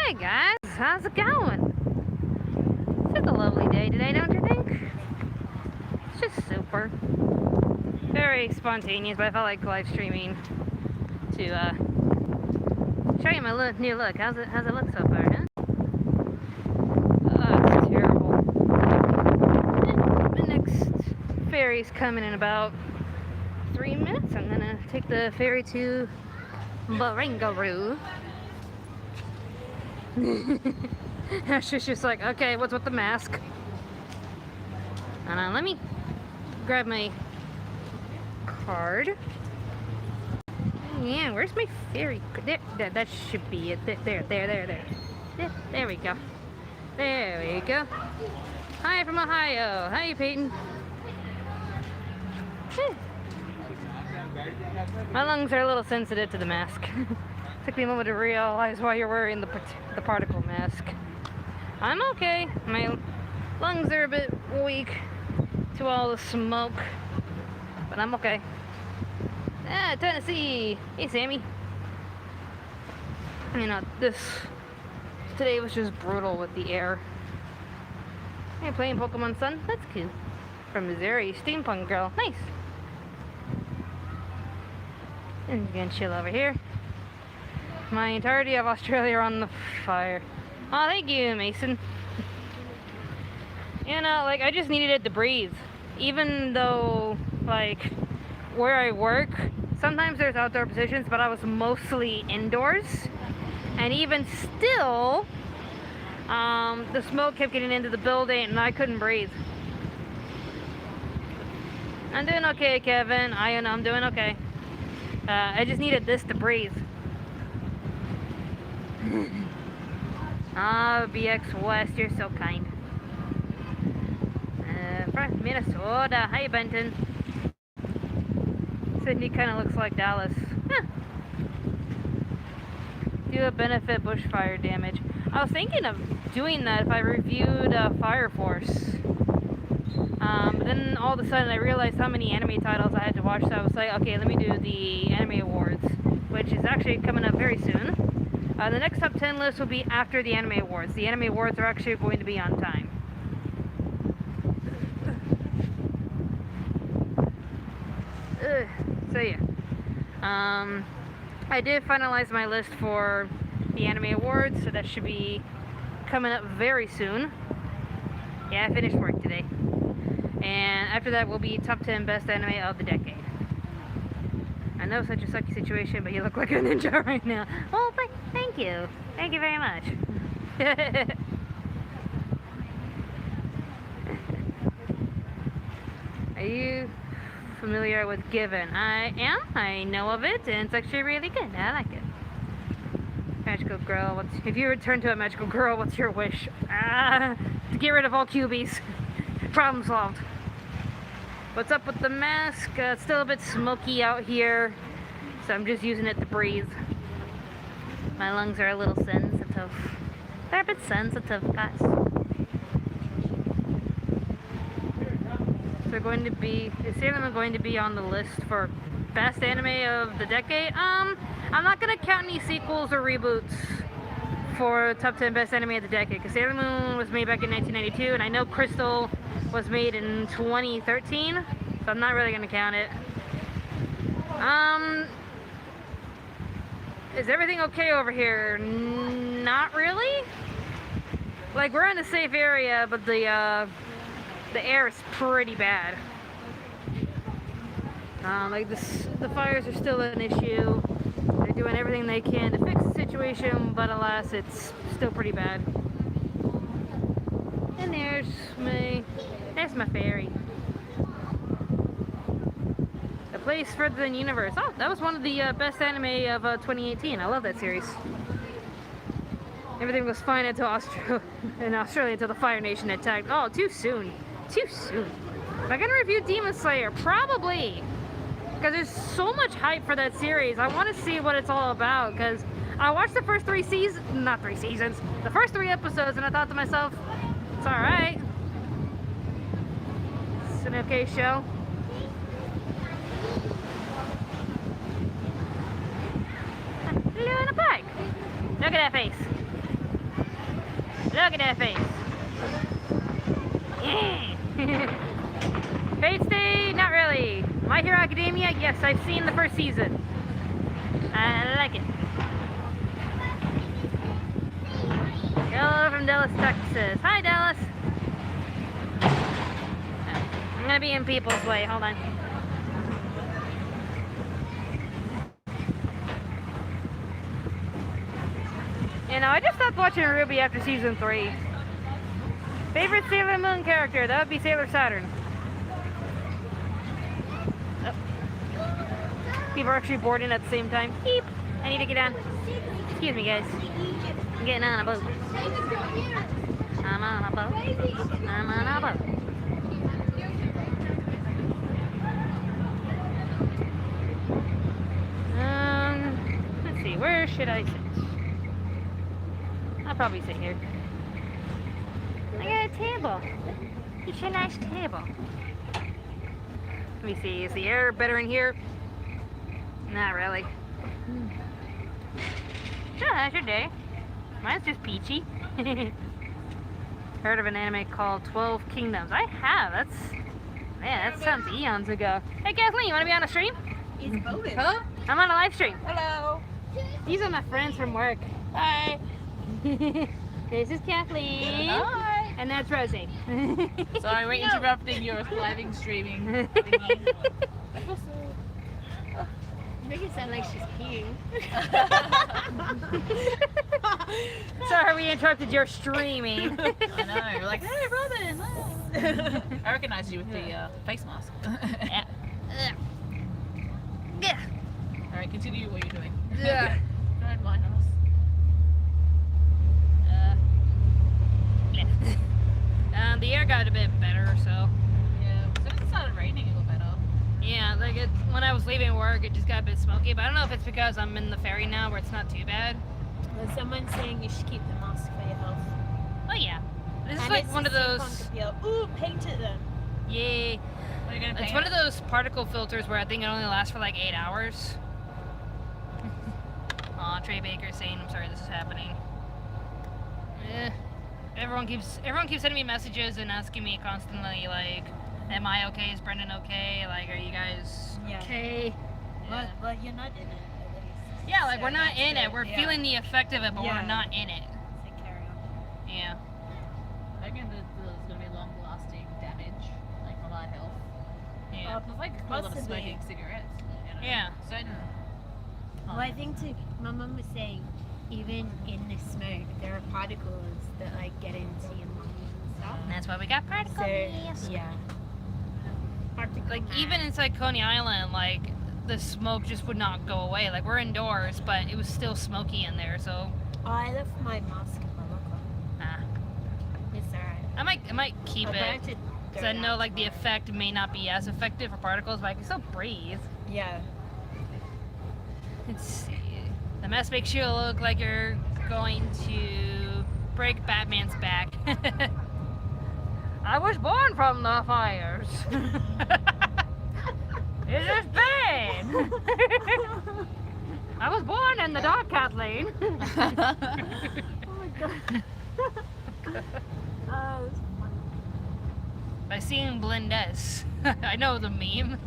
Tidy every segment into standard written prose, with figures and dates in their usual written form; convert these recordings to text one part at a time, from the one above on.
Hey guys, how's it going? It's a lovely day today, don't you think? It's just super. Very spontaneous, but I felt like live streaming to show you my new look. How's it look so far, huh? Oh, it's terrible. The next ferry's coming in about 3 minutes. I'm gonna take the ferry to Barangaroo. She's just like, okay, what's with the mask? Let me grab my card. Yeah, where's my ferry? There, that should be it. There. There we go. There we go. Hi from Ohio. Hi, Peyton. My lungs are a little sensitive to the mask. Took me a moment to realize why you're wearing the particle mask. I'm okay. My lungs are a bit weak to all the smoke, but I'm okay. Ah, Tennessee. Hey, Sammy. You know, today was just brutal with the air. Hey, playing Pokemon Sun? That's cool. From Missouri, Steampunk Girl. Nice. And gonna chill over here. My entirety of Australia on the fire. Oh, thank you, Mason. You know, like, I just needed it to breathe. Even though, like, where I work, sometimes there's outdoor positions, but I was mostly indoors. And even still, the smoke kept getting into the building and I couldn't breathe. I'm doing okay, Kevin. I know I'm doing okay. I just needed this to breathe. Oh, BX West, you're so kind. From Minnesota. Hi, Benton. Sydney kind of looks like Dallas. Huh. Do a benefit bushfire damage. I was thinking of doing that if I reviewed Fire Force. But then all of a sudden I realized how many anime titles I had to watch, so I was like, okay, let me do the Anime Awards, which is actually coming up very soon. The next top 10 list will be after the Anime Awards. The Anime Awards are actually going to be on time. So yeah. I did finalize my list for the Anime Awards, so that should be coming up very soon. Yeah, I finished work today. And after that will be top 10 best anime of the decade. I know, such a sucky situation, but you look like a ninja right now. Well, thank you. Thank you very much. Are you familiar with Given? I am. I know of it, and it's actually really good. I like it. Magical girl. If you return to a magical girl, what's your wish? To get rid of all cubies. Problem solved. What's up with the mask? It's still a bit smoky out here, so I'm just using it to breathe. My lungs are a little sensitive. They're a bit sensitive, guys. So is Sailor Moon going to be on the list for best anime of the decade? I'm not gonna count any sequels or reboots for top 10 best anime of the decade, because Sailor Moon was made back in 1992, and I know Crystal was made in 2013, so I'm not really gonna count it. Is everything okay over here? Not really. Like, we're in a safe area, but the air is pretty bad. Like the fires are still an issue. They're doing everything they can to fix the situation, but alas, it's still pretty bad. And there's my ferry. A place further than universe. Oh, that was one of the best anime of 2018. I love that series. Everything was fine until Australia until the Fire Nation attacked. Oh, too soon. Too soon. Am I gonna review Demon Slayer? Probably. Because there's so much hype for that series. I want to see what it's all about, because I watched the first the first 3 episodes, and I thought to myself, it's alright. It's an okay show. Luna Park. Look at that face. Look at that face. Fate Stay, not really. My Hero Academia, yes, I've seen the first season. I like it. Hello from Dallas, Texas. Hi, Dallas. I'm gonna be in people's way. Hold on. You know, I just stopped watching Ruby after season 3. Favorite Sailor Moon character? That would be Sailor Saturn. Oh. People are actually boarding at the same time. Beep. I need to get on. Excuse me, guys. I'm getting on a boat. I'm on a boat. I'm on a boat. Let's see. Where should I sit? I'll probably sit here. I got a table. It's a nice table. Let me see. Is the air better in here? Not really. Oh, how's your day? Mine's just peachy. Heard of an anime called 12 Kingdoms? I have. Man, that sounds eons ago. Hey, Kathleen, you want to be on a stream? It's bonus. Huh? I'm on a live stream. Hello. These are my friends from work. Hi. This is Kathleen. Hi. And that's Rosie. Sorry, we're interrupting your living streaming thingy. Make it sound like she's peeing. Sorry, we interrupted your streaming. I know. You're like, hey, Robyn. I recognize you with the face mask. Yeah. Yeah. All right, continue what you're doing. Yeah. Don't mind us. The air got a bit better, so. Yeah, as soon as it started raining, it got better. Yeah, like when I was leaving work, it just got a bit smoky. But I don't know if it's because I'm in the ferry now, where it's not too bad. There's someone saying you should keep the mask for your health. Oh yeah, this is And like it's one of the those. steampunk appeal. Ooh, paint it then. Yeah, What are you gonna paint? it's one of those particle filters where I think it only lasts for like 8 hours. Aw, Trey Baker saying, "I'm sorry, this is happening." Everyone keeps sending me messages and asking me constantly like, "Am I okay? Is Brendan okay? Like, are you guys Yeah. okay?" Well, you're not in it, at least. Yeah, like So we're not that's in it. good, We're yeah. feeling the effect of it, but Yeah. we're not in it. So carry on. Yeah. I reckon that there's gonna be long-lasting damage, like for my health. Yeah. It's like a lot of Possibly. smoking cigarettes. You know? Yeah. Certain. Well, I think too, my mum was saying, even in the smoke, there are particles that like get into your lungs and stuff. And that's why we got particles. So, yeah. Particle Like mass. even inside Coney Island, like the smoke just would not go away. Like we're indoors, but it was still smoky in there. So Oh, I left my mask in my locker. It's alright. I might keep I'll it have to because throw I it know out like the tomorrow. effect may not be as effective for particles, but I can still breathe. Yeah. Let's see. The mask makes you look like you're going to break Batman's back. I was born from the fires. It is bad. I was born in the dark, Kathleen. Oh my god. Oh, it's funny. By seeing Blindes. I know the meme.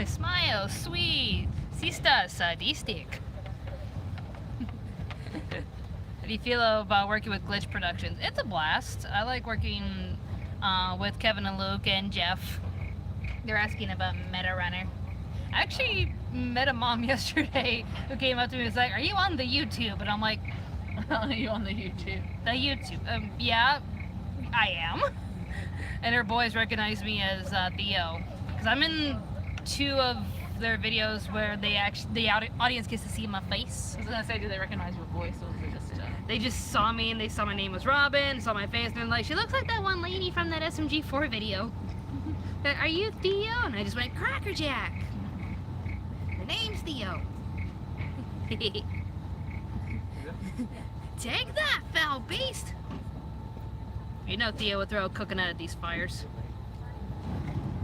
Smile, sweet, sister, sadistic. How do you feel about working with Glitch Productions? It's a blast. I like working with Kevin and Luke and Jeff. They're asking about Meta Runner. I actually met a mom yesterday who came up to me and was like, "Are you on the YouTube?" And I'm like, Are you on the YouTube? "The YouTube? Yeah, I am." And her boys recognize me as Theo, because I'm in 2 of their videos where the audience gets to see my face. I was gonna say, do they recognize your voice or is it just? They just saw me and they saw my name was Robyn, saw my face, and they're like, "She looks like that one lady from that SMG4 video." "Are you Theo?" And I just went, "Crackerjack. The name's Theo." Take that, foul beast! You know Theo would throw a coconut at these fires.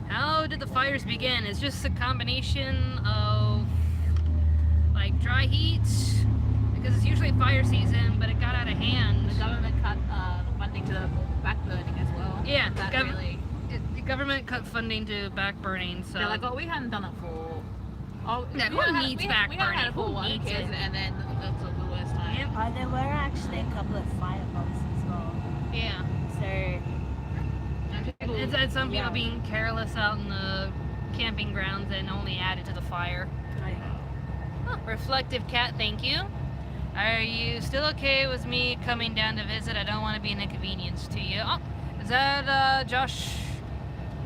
How did the fires begin? It's just a combination of like dry heat, because it's usually fire season, but it got out of hand. The government cut the funding to the backburning as well. Yeah, That really. the government cut funding to backburning, so They're like, oh, we hadn't done it for. Oh, Yeah, we who hadn't had- needs we hadn't- We hadn't had it backburning? for Who one needs kids, it? and then that's the worst time. Yep. There were actually a couple of fireballs as well. yeah. So And people- It's some people Yeah. being careless out in the camping grounds and only added to the fire. Oh, reflective cat, thank you. Are you still okay with me coming down to visit? I don't want to be an inconvenience to you. Oh, is that Josh?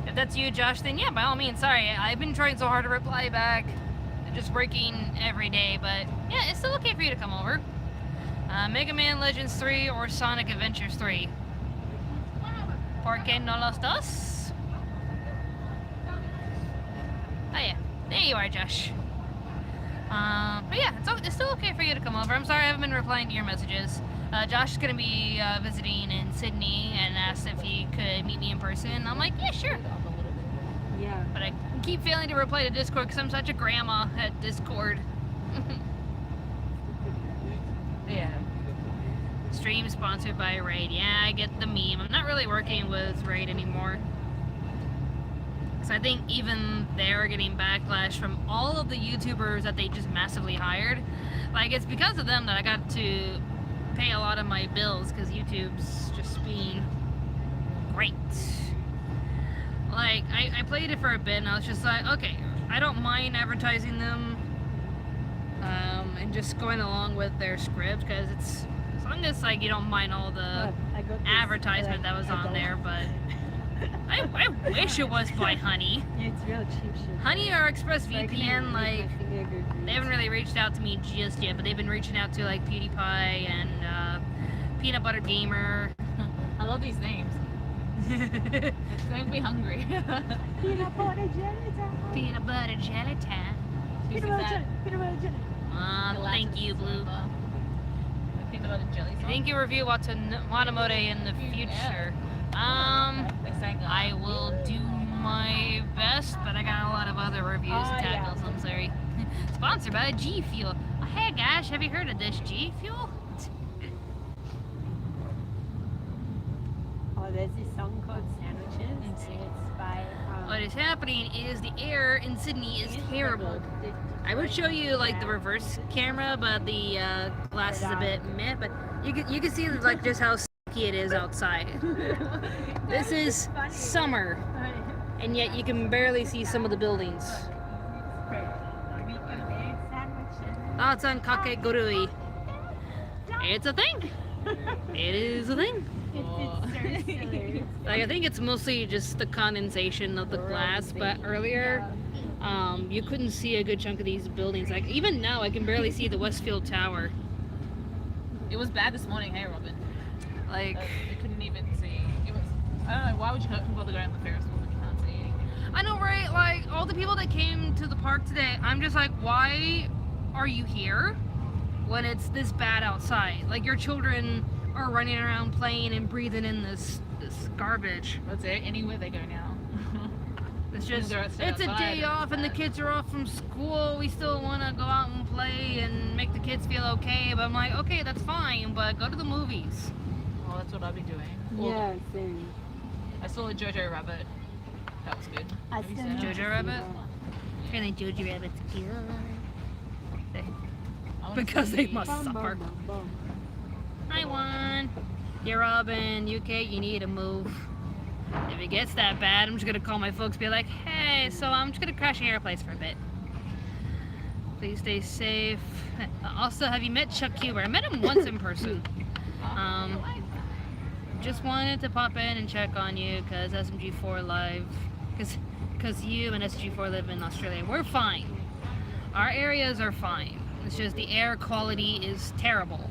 If that's you, Josh, then yeah, by all means. Sorry, I've been trying so hard to reply back. Just working every day, but yeah, it's still okay for you to come over. Mega Man Legends 3 or Sonic Adventures 3? ¿Por qué no los dos? Oh yeah, there you are, Josh. But yeah, it's still okay for you to come over. I'm sorry I haven't been replying to your messages. Josh is going to be visiting in Sydney and asked if he could meet me in person. I'm like, yeah, sure. yeah. But I keep failing to reply to Discord because I'm such a grandma at Discord. Yeah. Stream sponsored by Raid. Yeah, I get the meme. I'm not really working with Raid anymore. Because I think even they're getting backlash from all of the YouTubers that they just massively hired. Like, it's because of them that I got to pay a lot of my bills because YouTube's just being great. Like, I played it for a bit and I was just like, okay, I don't mind advertising them and just going along with their script because it's, as long as like you don't mind all the advertisement that was on there, but I wish it was by Honey. Yeah, it's real cheap shit. Honey or ExpressVPN, like, they haven't really reached out to me just yet, but they've been reaching out to like PewDiePie and Peanut Butter Gamer. I love these names. It's going to be hungry. Peanut butter jelly time. Peanut Butter Jelly Time. Peanut butter jelly. Peanut butter jelly. Thank you, Blue. Peanut butter jelly I sauce. think you review Watamote in the future. They sang I will do my best, but I got a lot of other reviews to tackle, so I'm sorry. Sponsored by G Fuel. Oh, hey guys, have you heard of this G Fuel? Oh, there's this song called Sandwiches. And it's by. What is happening is the air in Sydney is terrible. I would show you like the reverse camera, but the glass is a bit meh. But you can see like just how sucky it is outside. This is summer, and yet you can barely see some of the buildings. Thoughts on kakegurui? It's a thing. It is a thing. It's so silly. Like, I think it's mostly just the condensation of the glass, but earlier, you couldn't see a good chunk of these buildings. Like, even now, I can barely see the Westfield Tower. It was bad this morning, hey Robyn. Like, You couldn't even see. It was. I don't know. Why would you bother going on the Ferris wheel when you can't see anything? I know, right? Like, all the people that came to the park today, I'm just like, why are you here when it's this bad outside? Like, your children are running around playing and breathing in this garbage. That's it. Anywhere they go now. It's just, They're it's a outside day and off it's and the bad. kids are off from school. We still want to go out and play and make the kids feel okay. But I'm like, okay, that's fine, but go to the movies. Well, that's what I'll be doing. Yeah, same. I saw a Jojo Rabbit. That was good. I Have you still seen need it? to Jojo see Rabbit? that. And then Jojo Rabbit's cute. I wanna Because they see- must Bum, suffer. bum, bum, bum. Hi, Juan. Dear Robyn, UK, you need to move. If it gets that bad, I'm just gonna call my folks, be like, hey, so I'm just gonna crash your place for a bit. Please stay safe. Also, have you met Chuck Huber? I met him once in person. Just wanted to pop in and check on you because SMG4 Live, because you and SMG4 live in Australia. We're fine. Our areas are fine. It's just the air quality is terrible.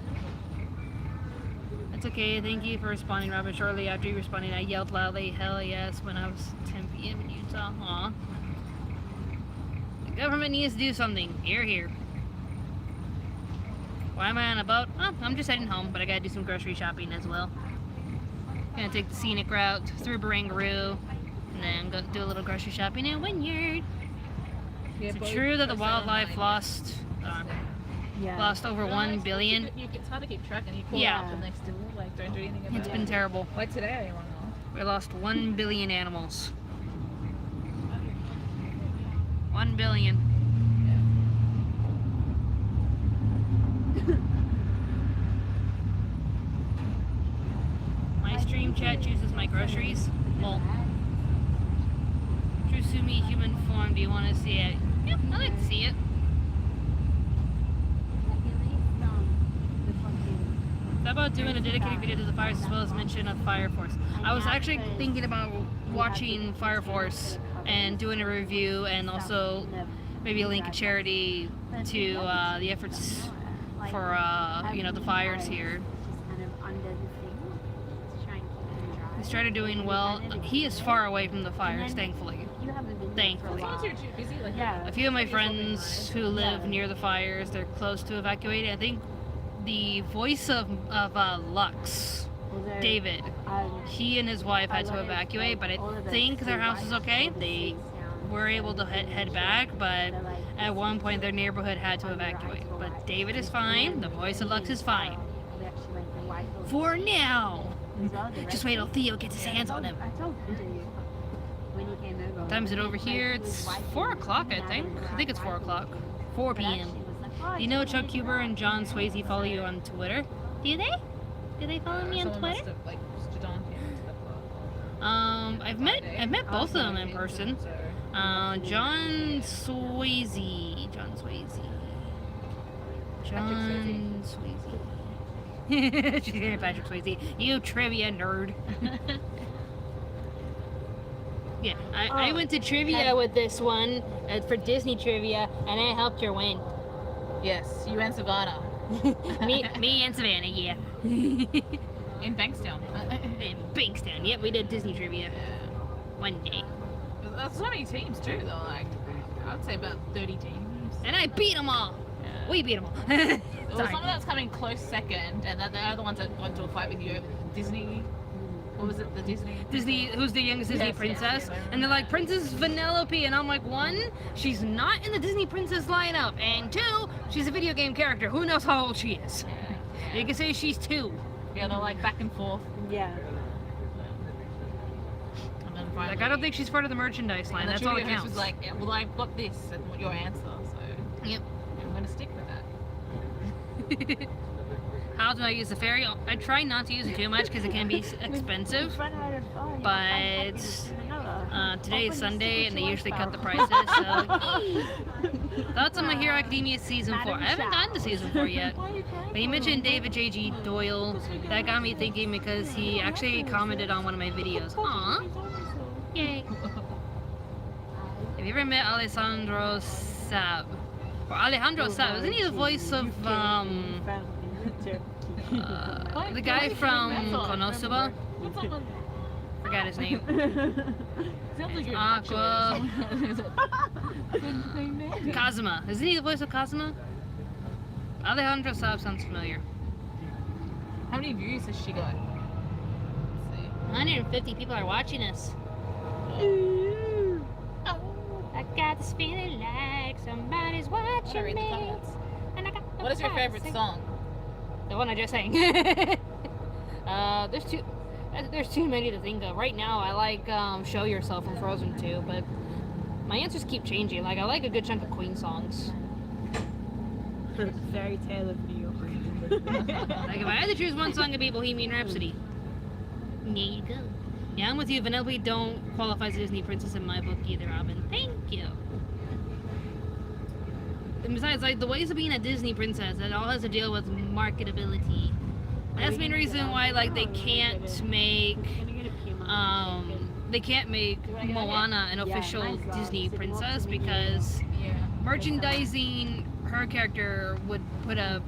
It's okay. Thank you for responding, Robyn. Shortly after you responding, I yelled loudly, hell yes, when I was 10 p.m. in Utah. Aw. The government needs to do something. Here, here. Why am I on a boat? Oh, I'm just heading home, but I gotta do some grocery shopping as well. Gonna take the scenic route through Barangaroo, and then go do a little grocery shopping in Wynyard. Is it true that the wildlife lost... Yeah. Lost over 1 billion. It's hard to keep track, and you call Yeah. up and they still like don't do anything about It's it. been terrible. Like today, I went off. We lost 1 billion animals. 1 billion. My stream chat chooses my groceries. Well, Drusumi human form, do you want to see it? Yep, I like to see it. How about doing a dedicated video to the fires as well as mention of Fire Force? I was actually thinking about watching Fire Force and doing a review, and also maybe a link a charity to the efforts for the fires here. He started doing well. He is far away from the fires, thankfully. Thankfully. As long as you're too busy, like Yeah. A few of my friends who live near the fires, they're close to evacuating. I think the voice of Lux, David, he and his wife had to evacuate, but I think their house is okay. They were able to head back, but at one point their neighborhood had to evacuate. But David is fine. The voice of Lux is fine. For now. Just wait till Theo gets his hands on him. What time is it over here? It's 4 o'clock, I think. I think it's 4 o'clock. 4 p.m. Do you know Chuck Huber and John Swayze follow you on Twitter? Do they? Do they follow me on someone Twitter? must have, like, stood on him and stuff. I've met both of them in person. John Swayze. John Swayze. She's gonna Patrick Swayze. You trivia nerd. Yeah, I went to trivia with this one for Disney trivia, and I helped her win. Yes, you and Savannah. me and Savannah, yeah. In Bankstown. In Bankstown, yep, we did Disney trivia. One day. That's so many teams too, though. Like, I would say about 30 teams. And I beat them all. Yeah. We beat them all. There was Sorry. someone that's coming close second, and then the other ones that got to a fight with you. Disney. What was it? The Disney, who's the youngest Disney Yes, princess? yes, And they're like, Princess Vanellope, and I'm like, one, she's not in the Disney princess lineup, and two, she's a video game character. Who knows how old she is? You can say she's 2. Yeah, they're like back and forth. Yeah. And then finally, Like, I don't think she's part of the merchandise line. and the That's all that trivia host counts. was like, yeah, well, I've got this, and what your answer, so Yep. I'm gonna stick with that. How do I use the ferry? I try not to use it too much because it can be expensive. But today is Sunday and they usually cut the prices. So thoughts on My Hero Academia season 4? I haven't gotten to season 4 yet. But you mentioned David J.G. Doyle. That got me thinking because he actually commented on one of my videos. Aww. Yay. Have you ever met Alessandro Sab? Or Alejandro Sab? Isn't he the voice of the guy from Konosuba? What's up? Forgot his name. Sounds like you're Aqua. actually- Kazuma. Isn't he the voice of Kazuma? Alejandro Sab sounds familiar. How many views has she got? Let's see. 150 people are watching us. I got this feeling like somebody's watching read the me. comments. And I got What is your favorite song? The one I just sang. There's too many to think of. Right now, I like "Show Yourself" from Frozen 2, but my answers keep changing. Like, I like a good chunk of Queen songs. Fairy Tale of New York. Like, if I had to choose one song, it'd be Bohemian Rhapsody. There you go. Yeah, I'm with you. Vanellope don't qualify as a Disney princess in my book either, Robyn. Thank you. And besides, like, the ways of being a Disney princess, it all has to deal with marketability. That's the main reason why, like, they can't make Moana an official Disney princess, because Yeah. merchandising her character would put a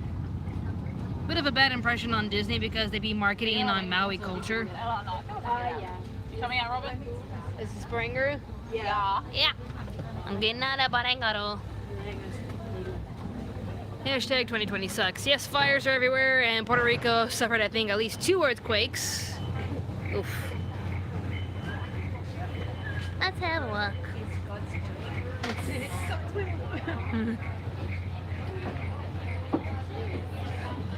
bit of a bad impression on Disney because they'd be marketing on Maui culture. Yeah. You coming out, Robyn? Is this Springer? Yeah. Yeah. I'm getting out of Barangaro. Hashtag 2020 sucks. Yes, fires are everywhere, and Puerto Rico suffered, I think, at least 2 earthquakes. Oof. Let's have a look.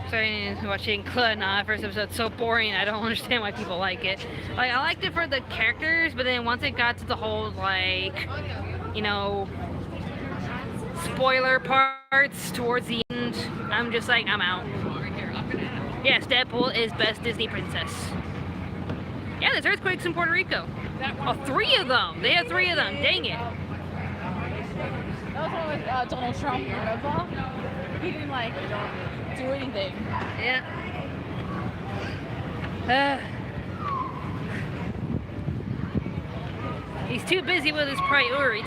Starting watching Claw first episode, so boring. I don't understand why people like it. Like, I liked it for the characters, but then once it got to the whole, like, you know, spoiler parts towards the end, I'm just like, I'm out. Yes, Deadpool is best Disney princess. Yeah, there's earthquakes in Puerto Rico. Oh, 3 of them. They have 3 of them. Dang it. That was one with Donald Trump, remember? He didn't like do anything. Yeah. He's too busy with his priorities.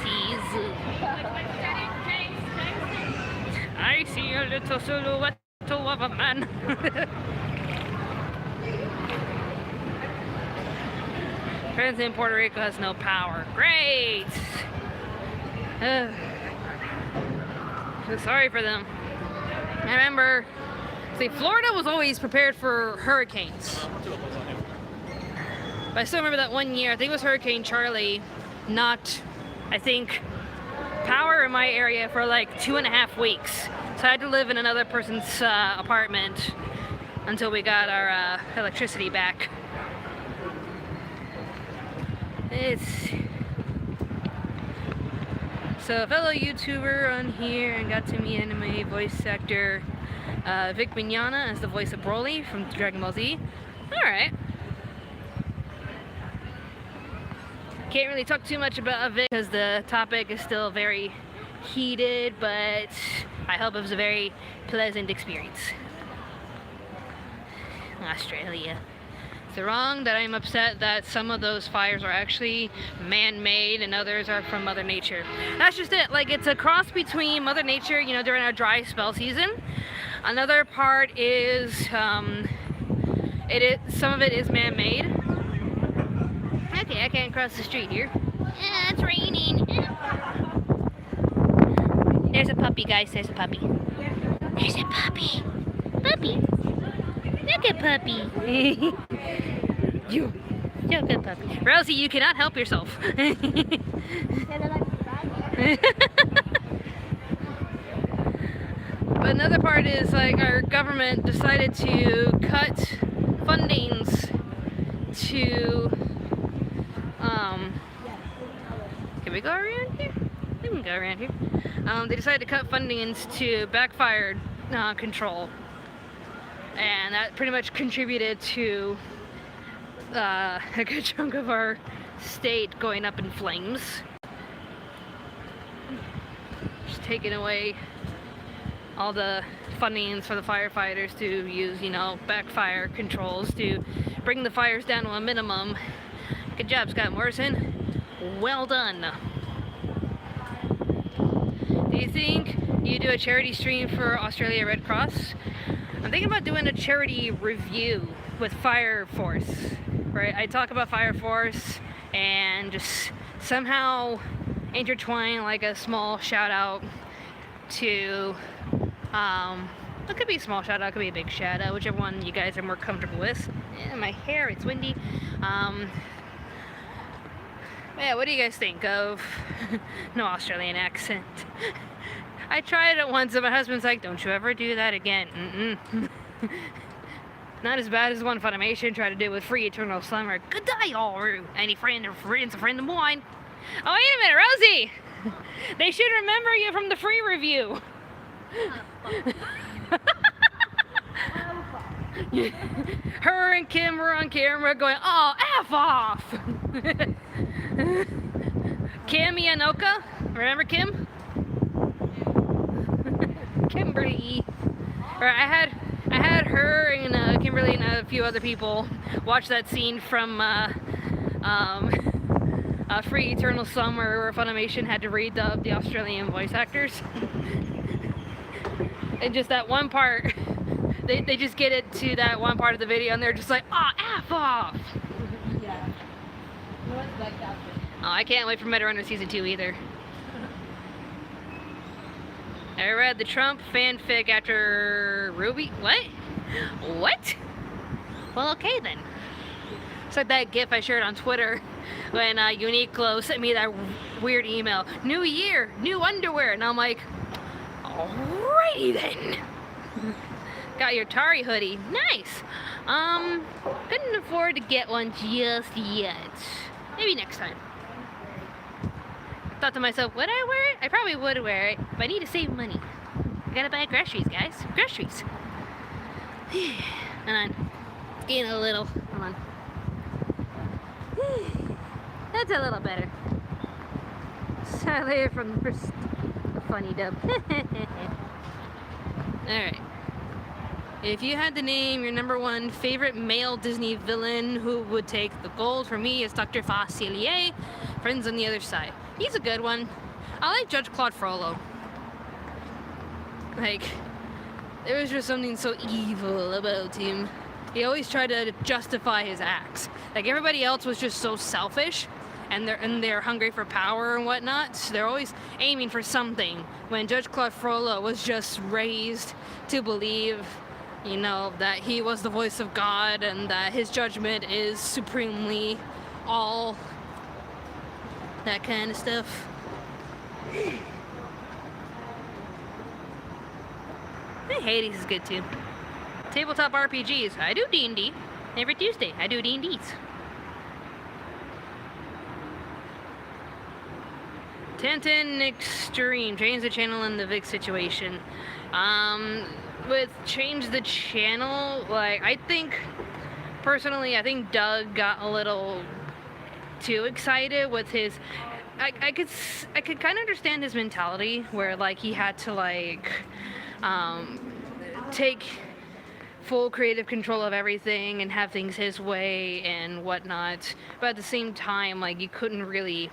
I see a little silhouette of a man. President in Puerto Rico has no power. Great! So sorry for them. I remember, see, Florida was always prepared for hurricanes. But I still remember that one year, I think it was Hurricane Charlie, knocked, I think, power in my area for like 2.5 weeks. So I had to live in another person's apartment until we got our electricity back. So a fellow YouTuber on here and got to meet anime voice actor Vic Mignogna as the voice of Broly from Dragon Ball Z. Alright. Can't really talk too much about Vic because the topic is still very heated, but I hope it was a very pleasant experience. Australia. Is it wrong that I'm upset that some of those fires are actually man-made and others are from Mother Nature? That's just it. Like, it's a cross between Mother Nature, you know, during our dry spell season. Another part is, some of it is man-made. Okay, I can't cross the street here. Yeah, it's raining. There's a puppy, guys. There's a puppy. There's a puppy. Puppy. Look at puppy. You're a good puppy. Rosie, you cannot help yourself. But another part is, like, our government decided to cut fundings to, can we go around here? We can go around here. They decided to cut fundings to backfire control. And that pretty much contributed to a good chunk of our state going up in flames. Just taking away all the fundings for the firefighters to use, you know, backfire controls to bring the fires down to a minimum. Good job, Scott Morrison. Well done. Do you think you do a charity stream for Australia Red Cross? I'm thinking about doing a charity review with Fire Force, right? I talk about Fire Force and just somehow intertwine like a small shout out to, it could be a small shout out, it could be a big shout out, whichever one you guys are more comfortable with. Yeah, my hair, it's windy. Yeah, what do you guys think of no Australian accent? I tried it once and my husband's like, don't you ever do that again. Not as bad as the one Funimation tried to do with Free Eternal Summer. Good day, all. Any friend or friend's a friend of mine. Oh, wait a minute, Rosie! They should remember you from the free review. Her and Kim were on camera going, oh, F off! Kim Yanoka? Remember Kim? Kimberly. Or I had her and Kimberly and a few other people watch that scene from Free Eternal Summer where Funimation had to redub the Australian voice actors. And just that one part, they just get it to that one part of the video and they're just like, ah, F off! Yeah. Like that. Oh, I can't wait for Meta Runner Season 2 either. I read the Trump fanfic after Ruby. What? What? Well, okay then. It's like that GIF I shared on Twitter when Uniqlo sent me that weird email. New year, new underwear. And I'm like, alrighty then. Got your Tari hoodie. Nice. Couldn't afford to get one just yet. Maybe next time. Thought to myself, would I wear it? I probably would wear it, but I need to save money. I gotta buy groceries, guys. Groceries. Hold on. It's getting a little. Hold on. That's a little better. Sorry from the first funny dub. Alright. If you had to name your #1 favorite male Disney villain, who would take the gold? For me, it's Dr. Facilier, Friends on the Other Side. He's a good one. I like Judge Claude Frollo. Like, there was just something so evil about him. He always tried to justify his acts. Like, everybody else was just so selfish, and they're hungry for power and whatnot. So they're always aiming for something. When Judge Claude Frollo was just raised to believe, you know, that he was the voice of God and that his judgment is supremely all that kind of stuff. Hey, Hades is good too. Tabletop RPGs. I do D&D. Every Tuesday, I do D&Ds. Tintin Extreme. Change the channel in the Vic situation. With change the channel, like, I think, personally, I think Doug got a little too excited with his, I could kind of understand his mentality, where, like, he had to, like, take full creative control of everything and have things his way and whatnot, but at the same time, like, you couldn't really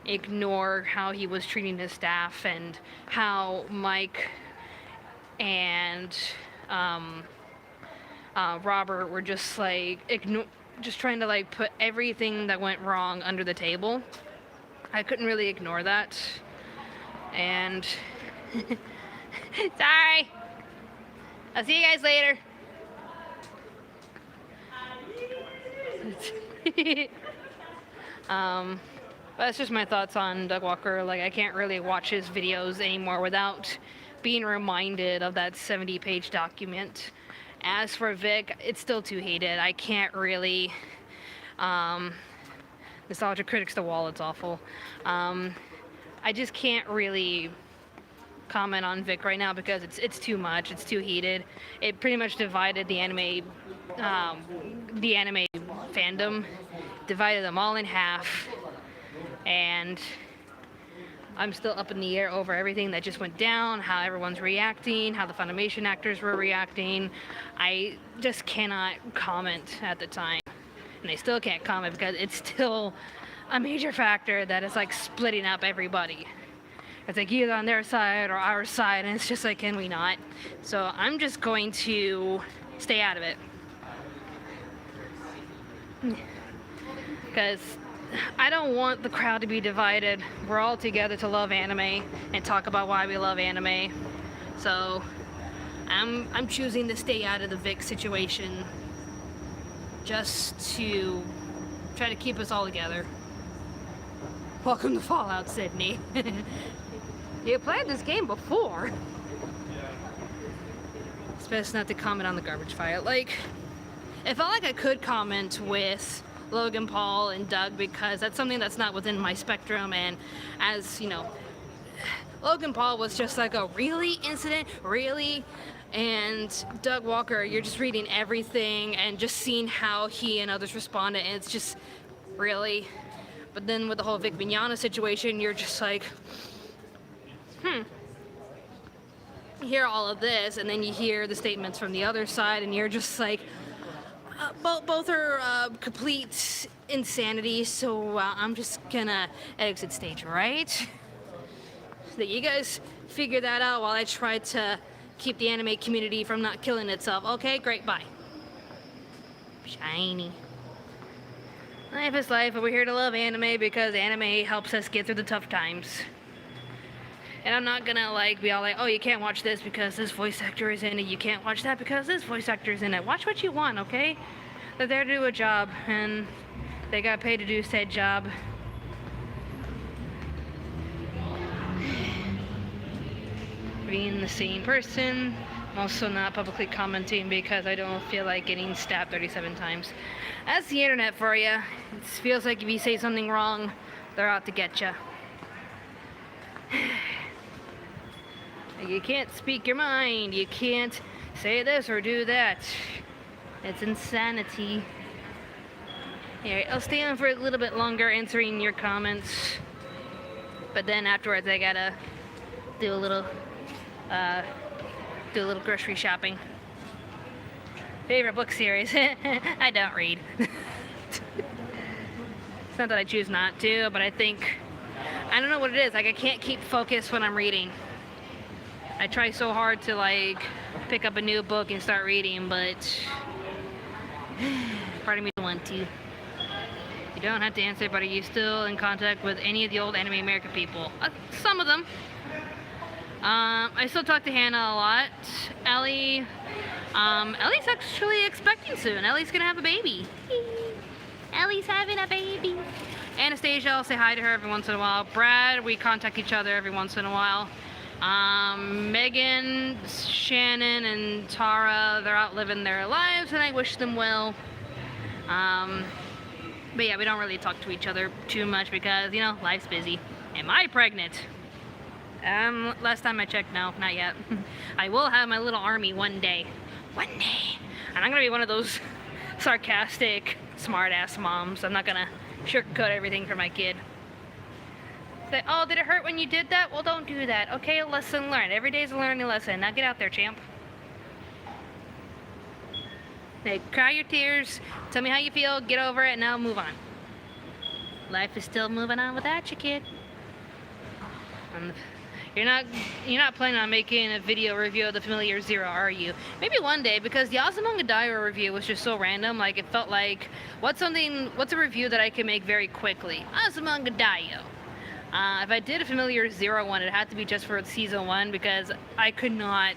ignore how he was treating his staff and how Mike and Robert were just, like, just trying to, like, put everything that went wrong under the table. I couldn't really ignore that. And sorry. I'll see you guys later. But that's just my thoughts on Doug Walker. Like, I can't really watch his videos anymore without being reminded of that 70-page document. As for Vic, it's still too hated. I can't really, Nostalgia Critics the Wall, it's awful. I just can't really comment on Vic right now because it's too much, it's too heated. It pretty much divided the anime fandom, divided them all in half, and I'm still up in the air over everything that just went down, how everyone's reacting, how the Funimation actors were reacting. I just cannot comment at the time. And I still can't comment because it's still a major factor that is, like, splitting up everybody. It's like either on their side or our side, and it's just like, can we not? So I'm just going to stay out of it. Because I don't want the crowd to be divided. We're all together to love anime and talk about why we love anime. So I'm choosing to stay out of the Vic situation just to try to keep us all together. Welcome to Fallout, Sydney. You played this game before. It's best not to comment on the garbage file. Like, it felt like I could comment with Logan Paul and Doug because that's something that's not within my spectrum, and as you know, Logan Paul was just like a really incident, really, and Doug Walker, you're just reading everything and just seeing how he and others responded, and it's just really. But then with the whole Vic Mignogna situation, you're just like, you hear all of this, and then you hear the statements from the other side, and you're just like, both are complete insanity, so I'm just gonna exit stage, right? So that you guys figure that out while I try to keep the anime community from not killing itself. Okay, great, bye. Shiny. Life is life, and we're here to love anime because anime helps us get through the tough times. And I'm not gonna, like, be all like, oh, you can't watch this because this voice actor is in it, you can't watch that because this voice actor is in it. Watch what you want, okay? They're there to do a job, and they got paid to do said job. Being the same person, I'm also not publicly commenting because I don't feel like getting stabbed 37 times. That's the internet for you. It feels like if you say something wrong, they're out to get you. You can't speak your mind. You can't say this or do that. It's insanity. Alright, I'll stay on for a little bit longer answering your comments. But then afterwards I gotta do a little grocery shopping. Favorite book series? I don't read. It's not that I choose not to, but I don't know what it is. Like, I can't keep focused when I'm reading. I try so hard to like pick up a new book and start reading, but part of me doesn't want to. You don't have to answer, but are you still in contact with any of the old Anime America people? Some of them. I still talk to Hannah a lot. Ellie's actually expecting soon. Ellie's gonna have a baby. Ellie's having a baby. Anastasia, I'll say hi to her every once in a while. Brad, we contact each other every once in a while. Megan, Shannon, and Tara, they're out living their lives, and I wish them well. But yeah, we don't really talk to each other too much because, you know, life's busy. Am I pregnant? Last time I checked, no, not yet. I will have my little army one day. One day. And I'm gonna be one of those sarcastic, smart-ass moms. I'm not gonna sugarcoat everything for my kid. Say, oh, did it hurt when you did that? Well, don't do that. Okay, lesson learned. Every day's a learning lesson. Now get out there, champ. Hey, cry your tears. Tell me how you feel. Get over it, and now move on. Life is still moving on without you, kid. You're not planning on making a video review of the Familiar Zero, are you? Maybe one day, because the Azumanga Daioh review was just so random. Like, it felt like, what's a review that I can make very quickly? Azumanga Daioh. If I did a Familiar Zero one, it had to be just for season 1 because I could not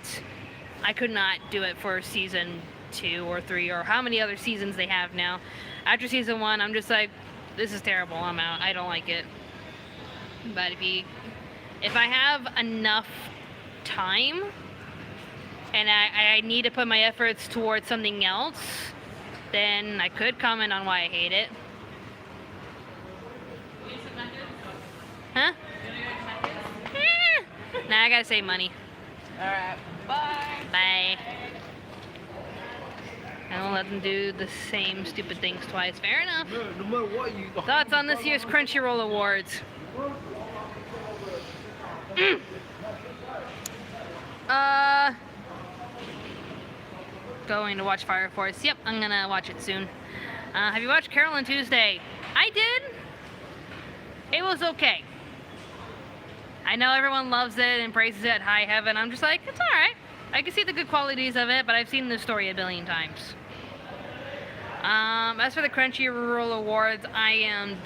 do it for season 2 or 3 or how many other seasons they have now. After season 1, I'm just like, this is terrible. I'm out. I don't like it. But if I have enough time and I need to put my efforts towards something else, then I could comment on why I hate it. Huh? Nah, I gotta save money. Alright, bye. Bye. I don't let them do the same stupid things twice. Fair enough. No matter what you... Thoughts on this year's Crunchyroll Awards? Going to watch Fire Force. Yep, I'm gonna watch it soon. Have you watched Carol and Tuesday? I did. It was okay. I know everyone loves it and praises it at high heaven. I'm just like, it's alright. I can see the good qualities of it, but I've seen the story a billion times. As for the Crunchyroll Awards, I am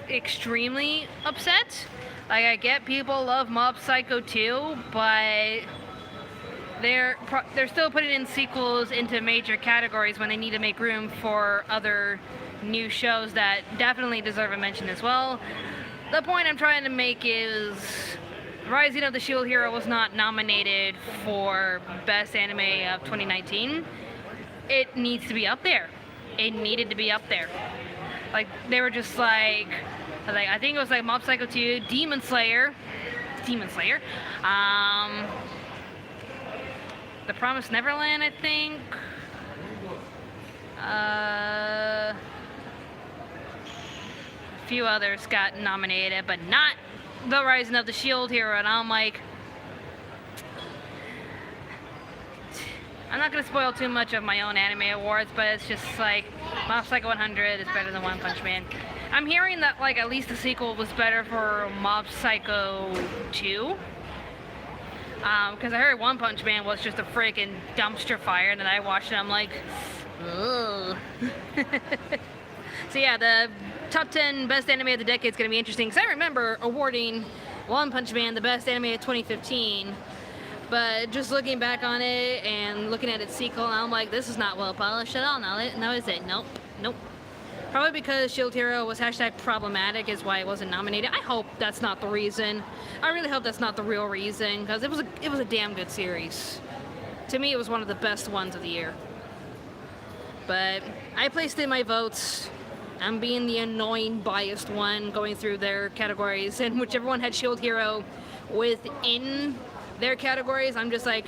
extremely upset. Like, I get people love Mob Psycho 2, but they're still putting in sequels into major categories when they need to make room for other new shows that definitely deserve a mention as well. The point I'm trying to make is Rising of the Shield Hero was not nominated for Best Anime of 2019. It needs to be up there. It needed to be up there. Like, they were just like I think it was like Mob Psycho 2, Demon Slayer, The Promised Neverland, I think. A few others got nominated, but not The Rising of the Shield Hero, and I'm like, I'm not going to spoil too much of my own anime awards, but it's just like, Mob Psycho 100 is better than One Punch Man. I'm hearing that, like, at least the sequel was better for Mob Psycho 2. Because I heard One Punch Man was just a freaking dumpster fire, and then I watched it, I'm like, ugh. So yeah, the top 10 best anime of the decade is going to be interesting, because I remember awarding One Punch Man the best anime of 2015. But just looking back on it and looking at its sequel, I'm like, this is not well polished at all. No, is it? Nope. Probably because Shield Hero was hashtag problematic is why it wasn't nominated. I hope that's not the reason. I really hope that's not the real reason, because it was a damn good series. To me, it was one of the best ones of the year. But I placed in my votes. I'm being the annoying, biased one going through their categories, and whichever one had Shield Hero within their categories, I'm just like,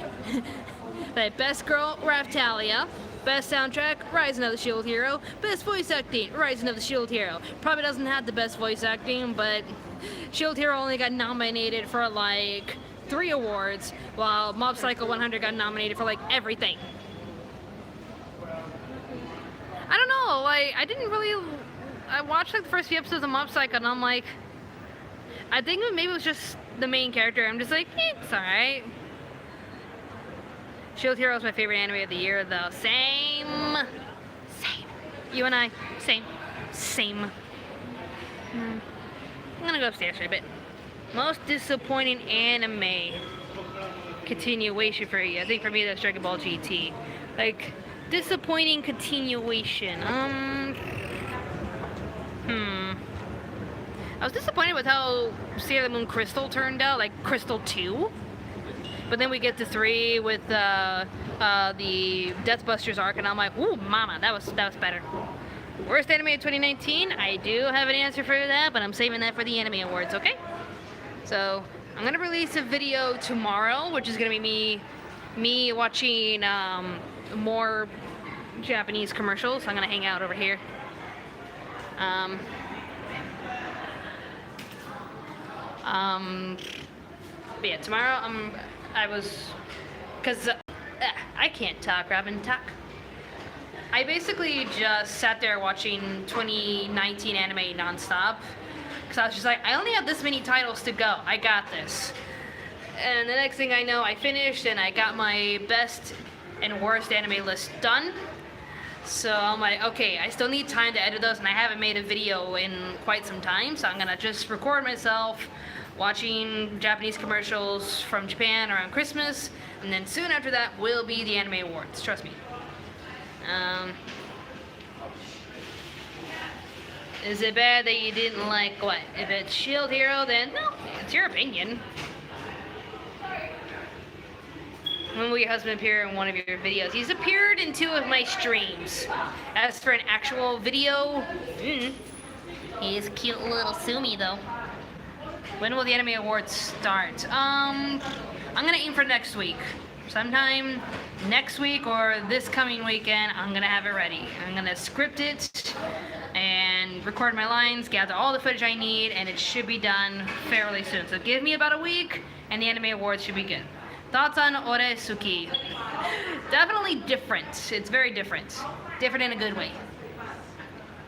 the best girl, Raftalia. Best soundtrack, Rising of the Shield Hero. Best voice acting, Rising of the Shield Hero. Probably doesn't have the best voice acting, but Shield Hero only got nominated for like 3 awards, while Mob Psycho 100 got nominated for like everything. I don't know, like, I watched like the first few episodes of Mob Psycho and I'm like, I think maybe it was just the main character. I'm just like, it's alright. Shield Hero is my favorite anime of the year though. Same. You and I, same. I'm gonna go upstairs for a bit. Most disappointing anime continuation for you. I think for me that's Dragon Ball GT. Like, disappointing continuation. I was disappointed with how Sailor Moon Crystal turned out, like Crystal 2. But then we get to 3 with the Deathbusters arc, and I'm like, ooh, mama, that was better. Worst anime of 2019? I do have an answer for that, but I'm saving that for the Anime Awards, okay? So, I'm gonna release a video tomorrow, which is gonna be me watching more Japanese commercials. I'm gonna hang out over here. But yeah, tomorrow because I can't talk, Robyn, talk. I basically just sat there watching 2019 anime nonstop, because I was just like, I only have this many titles to go, I got this. And the next thing I know, I finished and I got my best and worst anime list done. So I'm like, okay, I still need time to edit those, and I haven't made a video in quite some time, so I'm gonna just record myself watching Japanese commercials from Japan around Christmas, and then soon after that will be the Anime Awards, trust me. Is it bad that you didn't like what? If it's Shield Hero, then no, it's your opinion. When will your husband appear in one of your videos? He's appeared in 2 of my streams. As for an actual video, he is cute little Sumi though. When will the Anime Awards start? I'm gonna aim for next week. Sometime next week or this coming weekend, I'm gonna have it ready. I'm gonna script it and record my lines, gather all the footage I need, and it should be done fairly soon. So give me about a week, and the Anime Awards should be good. Thoughts on Oresuki? Definitely different. It's very different. Different in a good way.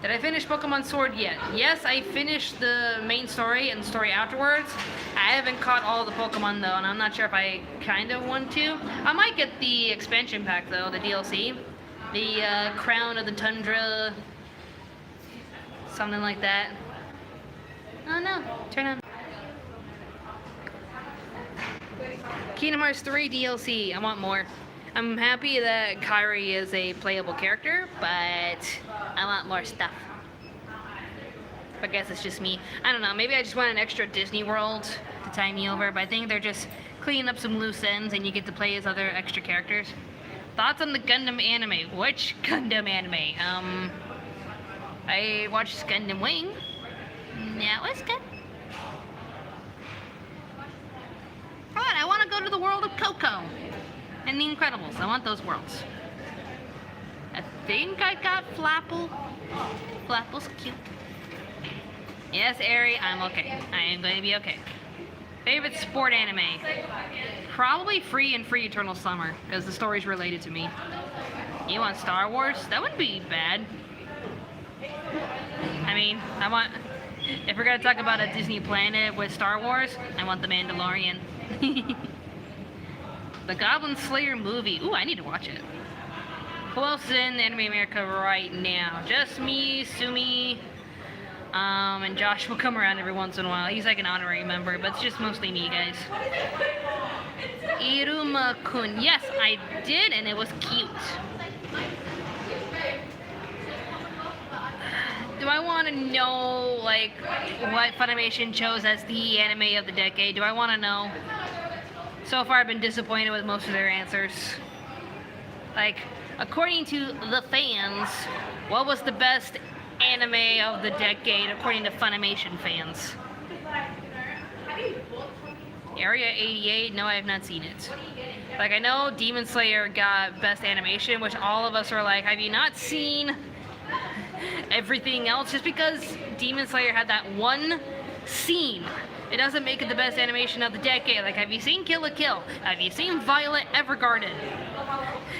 Did I finish Pokemon Sword yet? Yes, I finished the main story and the story afterwards. I haven't caught all the Pokemon though, and I'm not sure if I kind of want to. I might get the expansion pack though, the DLC. The Crown of the Tundra, something like that. Oh no, turn on. Kingdom Hearts 3 DLC, I want more. I'm happy that Kairi is a playable character, but I want more stuff. I guess it's just me. I don't know, maybe I just want an extra Disney World to tie me over, but I think they're just cleaning up some loose ends and you get to play as other extra characters. Thoughts on the Gundam anime? Which Gundam anime? I watched Gundam Wing. That was good. Alright, I want to go to the world of Coco and The Incredibles. I want those worlds. I think I got Flapple. Flapple's cute. Yes, Ari, I'm okay. I am going to be okay. Favorite sport anime? Probably Free and Free Eternal Summer, because the story's related to me. You want Star Wars? That wouldn't be bad. I mean, if we're going to talk about a Disney planet with Star Wars, I want The Mandalorian. The Goblin Slayer movie. Ooh, I need to watch it. Who else is in Anime America right now? Just me, Sumi, and Josh will come around every once in a while. He's like an honorary member, but it's just mostly me, guys. Iruma-kun. Yes, I did, and it was cute. Do I want to know, like, what Funimation chose as the anime of the decade? Do I want to know? So far, I've been disappointed with most of their answers. Like, according to the fans, what was the best anime of the decade according to Funimation fans? Area 88? No, I have not seen it. Like, I know Demon Slayer got best animation, which all of us are like, have you not seen everything else? Just because Demon Slayer had that one scene, it doesn't make it the best animation of the decade. Like, have you seen Kill la Kill? Have you seen Violet Evergarden?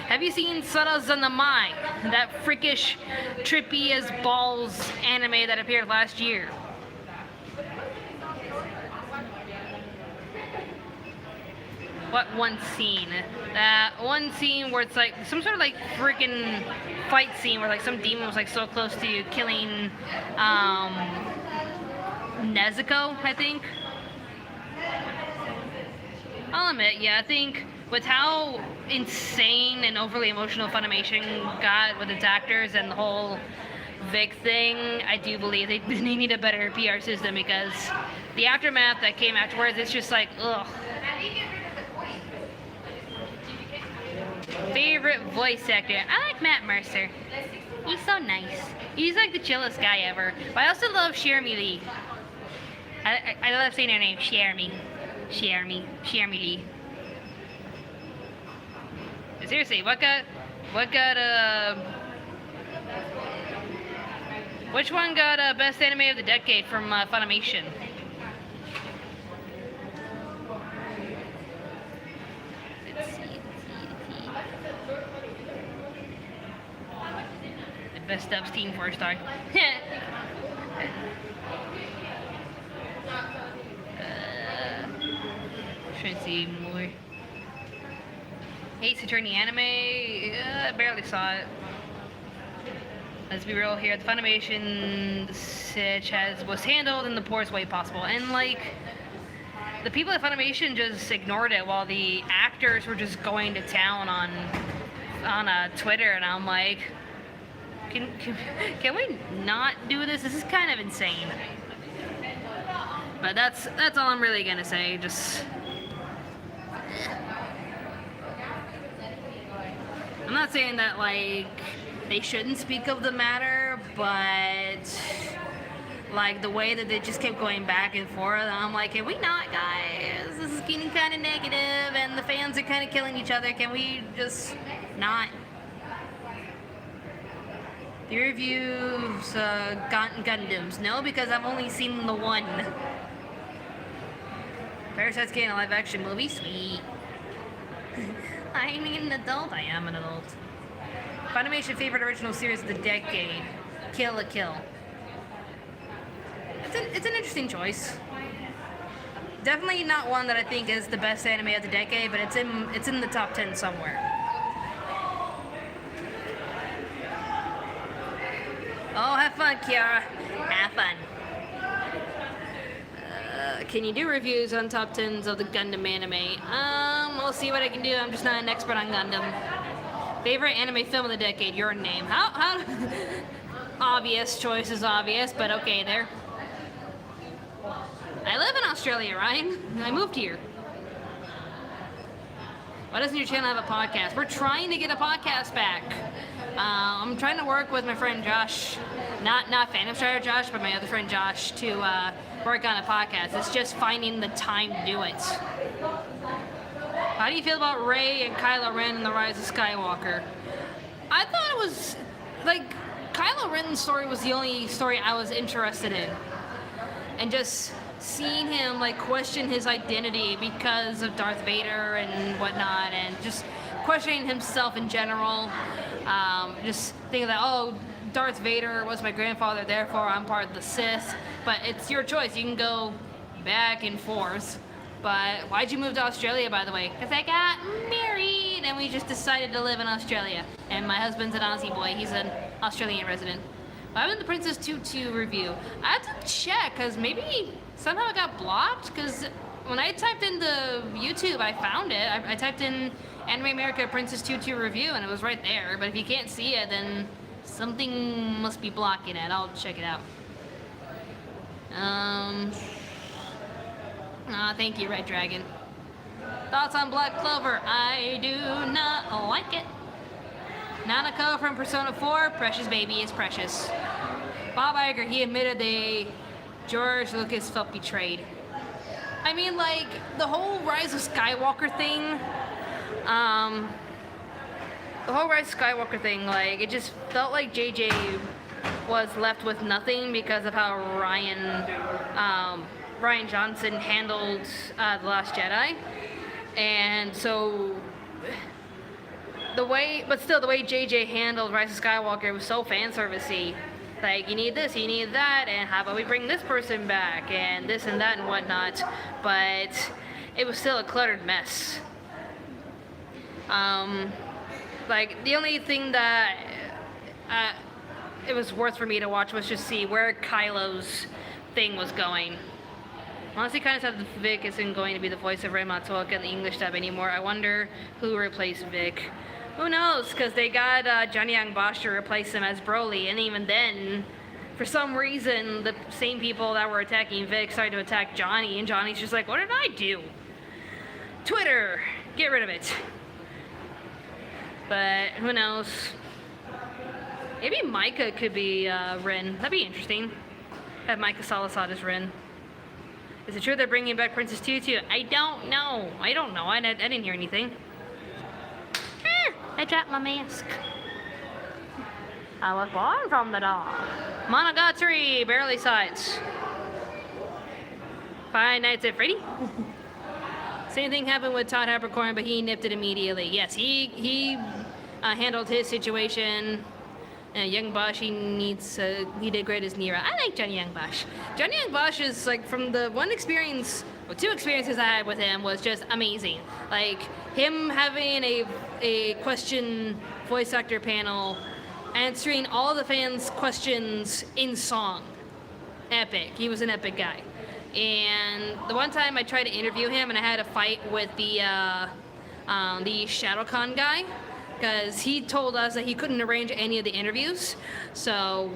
Have you seen Sarazanamai, that freakish, trippy as balls anime that appeared last year? What one scene? That one scene where it's like some sort of like freaking fight scene where like some demon was like so close to killing Nezuko, I think. I'll admit, yeah, I think with how insane and overly emotional Funimation got with its actors and the whole Vic thing, I do believe they need a better PR system, because the aftermath that came afterwards, it's just like, ugh. Favorite voice actor? I like Matt Mercer. He's so nice. He's like the chillest guy ever. But I also love Shermie Lee. I love saying her name, Shermie Lee. Seriously, which one got best anime of the decade from Funimation? Let's see. The best dubs team 4-star. Trying to see more. Ace Attorney anime. I barely saw it. Let's be real here. The Funimation sitch was handled in the poorest way possible, and like the people at Funimation just ignored it while the actors were just going to town on Twitter, and I'm like, can we not do this? This is kind of insane. But that's all I'm really gonna say. Just. I'm not saying that, like, they shouldn't speak of the matter, but, like, the way that they just kept going back and forth, I'm like, can we not, guys? This is getting kind of negative, and the fans are kind of killing each other. Can we just not? The reviews, Gundams. No, because I've only seen the one. Parasite's getting a live-action movie? Sweet. I'm an adult. I am an adult. Funimation favorite original series of the decade. Kill la Kill. It's an interesting choice. Definitely not one that I think is the best anime of the decade, but it's in the top 10 somewhere. Oh, have fun, Kiara. Have fun. Can you do reviews on top 10s of the Gundam anime? We'll see what I can do. I'm just not an expert on Gundam. Favorite anime film of the decade? Your name. How? Obvious choice is obvious, but okay there. I live in Australia, Ryan. I moved here. Why doesn't your channel have a podcast? We're trying to get a podcast back. I'm trying to work with my friend Josh, not Phantom Strider Josh, but my other friend Josh, to work on a podcast. It's just finding the time to do it. How do you feel about Rey and Kylo Ren in The Rise of Skywalker? I thought it was, like, Kylo Ren's story was the only story I was interested in. And just seeing him, like, question his identity because of Darth Vader and whatnot, and just questioning himself in general. Just thinking that, oh, Darth Vader was my grandfather, therefore I'm part of the Sith. But it's your choice. You can go back and forth. But why'd you move to Australia, by the way? Because I got married and we just decided to live in Australia. And my husband's an Aussie boy. He's an Australian resident. Why wasn't the Princess Tutu review? I have to check, because maybe somehow it got blocked. Because when I typed into YouTube, I found it. I typed in Anime America Princess Tutu review, and it was right there. But if you can't see it, then something must be blocking it. I'll check it out. Thank you, Red Dragon. Thoughts on Black Clover? I do not like it. Nanako from Persona 4, Precious Baby is precious. Bob Iger, he admitted George Lucas felt betrayed. I mean, like, the whole Rise of Skywalker thing, like, it just felt like JJ was left with nothing because of how Rian Johnson handled The Last Jedi. And so, the way JJ handled Rise of Skywalker was so fan servicey. Like, you need this, you need that, and how about we bring this person back, and this and that and whatnot. But it was still a cluttered mess. Like, the only thing that it was worth for me to watch was just see where Kylo's thing was going. Honestly, kind of sad that Vic isn't going to be the voice of Rey Matsuoka in the English dub anymore. I wonder who replaced Vic. Who knows? Because they got Johnny Young Bosch to replace him as Broly, and even then, for some reason, the same people that were attacking Vic started to attack Johnny, and Johnny's just like, what did I do? Twitter, get rid of it. But who knows? Maybe Micah could be Rin. That'd be interesting. Have Micah Salazar as Rin. Is it true they're bringing back Princess Tutu? I don't know. I didn't hear anything. I dropped my mask. I was born from the dawn. Monogatari, barely sides. Five Nights at Freddy. Same thing happened with Todd Habercorn, but he nipped it immediately. Yes, he handled his situation. Young Bosch, he did great as Nira. I like Johnny Young Bosch. Johnny Young Bosch is, like, from the one experience, well, two experiences I had with him was just amazing. Like, him having a question voice actor panel, answering all the fans' questions in song. Epic. He was an epic guy. And the one time I tried to interview him and I had a fight with the ShadowCon guy, because he told us that he couldn't arrange any of the interviews. So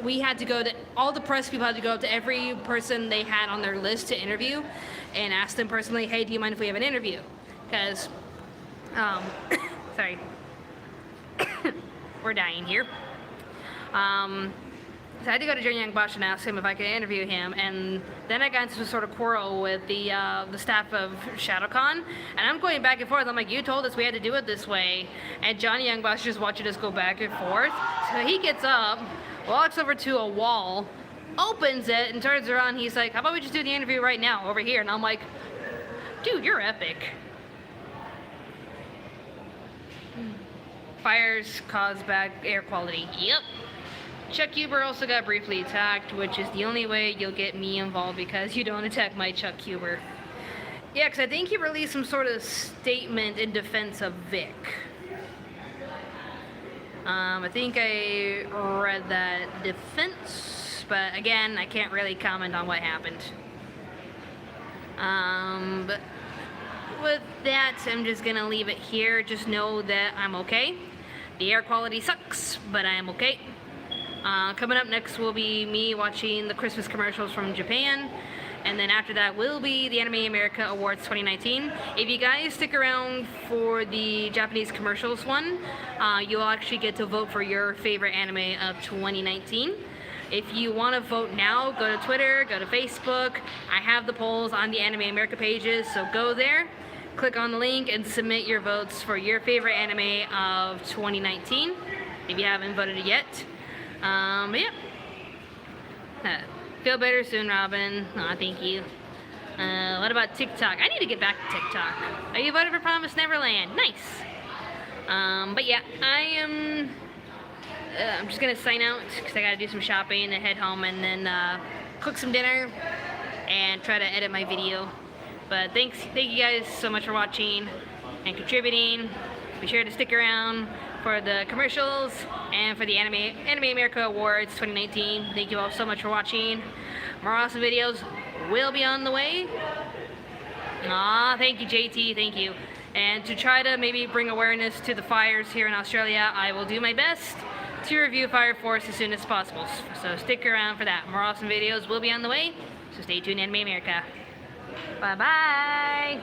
we had to go to, all the press people had to go up to every person they had on their list to interview and ask them personally, hey, do you mind if we have an interview? Because, sorry, we're dying here. So I had to go to Johnny Young Bosch and ask him if I could interview him, and then I got into a sort of quarrel with the staff of ShadowCon, and I'm going back and forth. I'm like, you told us we had to do it this way, and Johnny Young Bosch just watching us go back and forth. So he gets up, walks over to a wall, opens it, and turns around. He's like, how about we just do the interview right now over here? And I'm like, dude, you're epic. Fires cause bad air quality. Yep. Chuck Huber also got briefly attacked, which is the only way you'll get me involved because you don't attack my Chuck Huber. Yeah, because I think he released some sort of statement in defense of Vic. I think I read that defense, but again, I can't really comment on what happened. But with that, I'm just gonna leave it here. Just know that I'm okay. The air quality sucks, but I am okay. Coming up next will be me watching the Christmas commercials from Japan, and then after that will be the Anime America Awards 2019. If you guys stick around for the Japanese commercials one, you'll actually get to vote for your favorite anime of 2019. If you want to vote now, go to Twitter, go to Facebook. I have the polls on the Anime America pages, so go there, click on the link, and submit your votes for your favorite anime of 2019, if you haven't voted yet. But yeah. Feel better soon, Robyn. Aw, thank you. What about TikTok? I need to get back to TikTok. Are you voted for Promised Neverland? Nice. But yeah, I'm just gonna sign out because I gotta do some shopping and head home and then cook some dinner and try to edit my video. But thank you guys so much for watching and contributing. Be sure to stick around for the commercials and for the Anime America Awards 2019. Thank you all so much for watching. More awesome videos will be on the way. Aw, thank you, JT, thank you. And to try to maybe bring awareness to the fires here in Australia, I will do my best to review Fire Force as soon as possible. So stick around for that. More awesome videos will be on the way, so stay tuned, Anime America. Bye-bye.